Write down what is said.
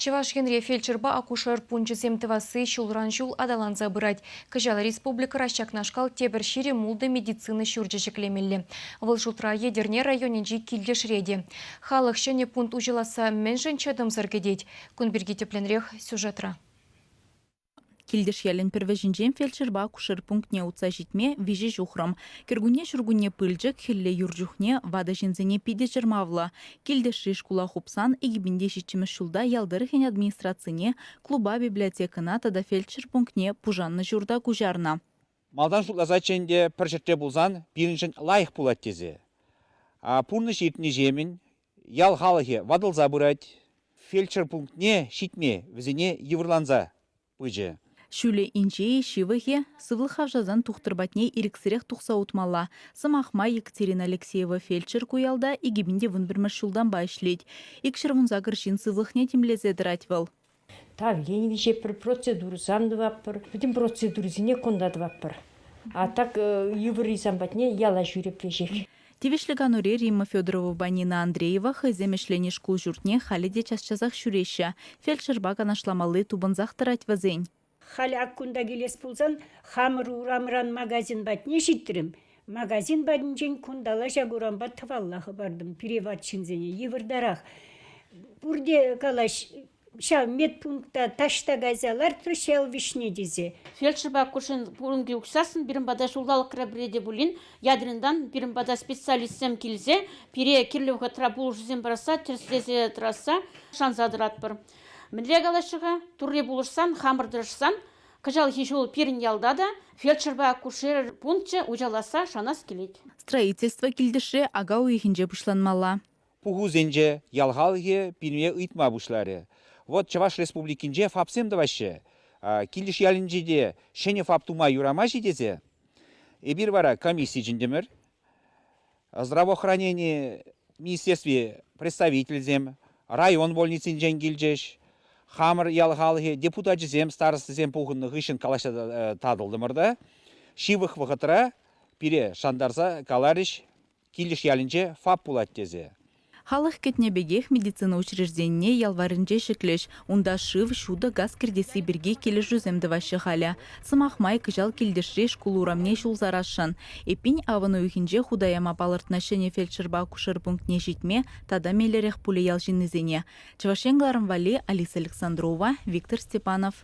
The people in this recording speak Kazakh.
Чеваш Генри фельдшерба акушер пунчызем тывасы шулран жул адаланза бырать. Кыжал республика расчакнашкал тебір шире мулды медицины шүрджешеклемелі. Выл жутра едерне районенжи килдеш реде. Халық шене пункт ужиласа менжен чадым заргедеть. Кунберги тепленрех сюжетра. Килдеш ялен первежинжен фельдшерба акушер пунктне утса житме вижи жухрам. Кергуне шургуне пыльджик хилле юржухне вада жинзене пиде жермавла. Килдеш шишкула хупсан игибинде житчимеш шулда ялдырыхен администрацияне клуба библиотекана тада фельдшер пунктне пужанны журда кужарна. Малдан шулаза ченде піршетте булзан бириншін лайық булат тезе. Пурны шитні жемін ял халығы вадыл забырать фельдшер пунктне шитме візіне еврланза пыжы. Шүле инчей шивыхе сывлыхавжазан тухтырбатне ирексірех тухса утмала. Сымахма Екатерина Алексеева фельдшер куялда игибинде вынбірміш шулдан байшлет. Икшір вунзагыр жин сывлыхне темлезе дыратвал. Тавление виже бір процедуру замдываппыр, бүтін процедуру зіне кондадываппыр. А так евризам батне яла жүріп вежек. Тевешлигануре Римма Федорова Банина Андреева хыземешлені шкул журтне халиде часчазах шүреща. Фельдшерба канашламалы тубынзах тырать вазень. Хали аккунда келес болсан, хамыр урамран магазин батне життірім. Магазин батнжен кундала жагуран бат таваллахы бардым, переватчинзене, евірдарақ. Бұрде калаш, медпункта ташта газалар трышел вишне дезе. Фельдшерба кушын пурунги уксасын, бірін бада жулдалық крабреде булин, ядриндан бірін бада специалистсем келзе, пире кирлевға трабул жүзен бараса, терслезе трасса, шанзадырат бір. Мінре калашыға, турре булышсан, хамырдырышсан, кыжал хишул пирин ялдада, фельдшерба кушер пунктче ужаласа шанас келет. Строительство килдеше ага уйхинже бушланмала. Пуху зенже ял халығы бірме ұйтма бұшлары. Вот Чаваш республикинже фапсем да ваще. Килдеш ялинжеде шене фаптума юрама жидезе. Бір вара комиссия жіндемір. Здравоохранение министерстве представительзем, район больницин жеңгілжеш. Хамыр ялғалығы депутат жезем, старысты зем пухынны ғышын калаша тадылдымырда. Шивых вғытыра, пире шандарса калариш, килдеш ялінже фап пулат тезе. Халық кетнебегех медицина учрежденне ялварынже шеклеш, унда шив шуда газ кірдесі бірге келі жүземді вашы халя. Сымахмай кыжал келдешре шкулу урамне шулзарашын. Эпин авыны үйхінже худаяма балыртна шене фельдшерба кушыр пунктне житме, тада мелерех пуле ялжинызене. Чавашенгларым Вали, Алиса Александрова, Виктор Степанов.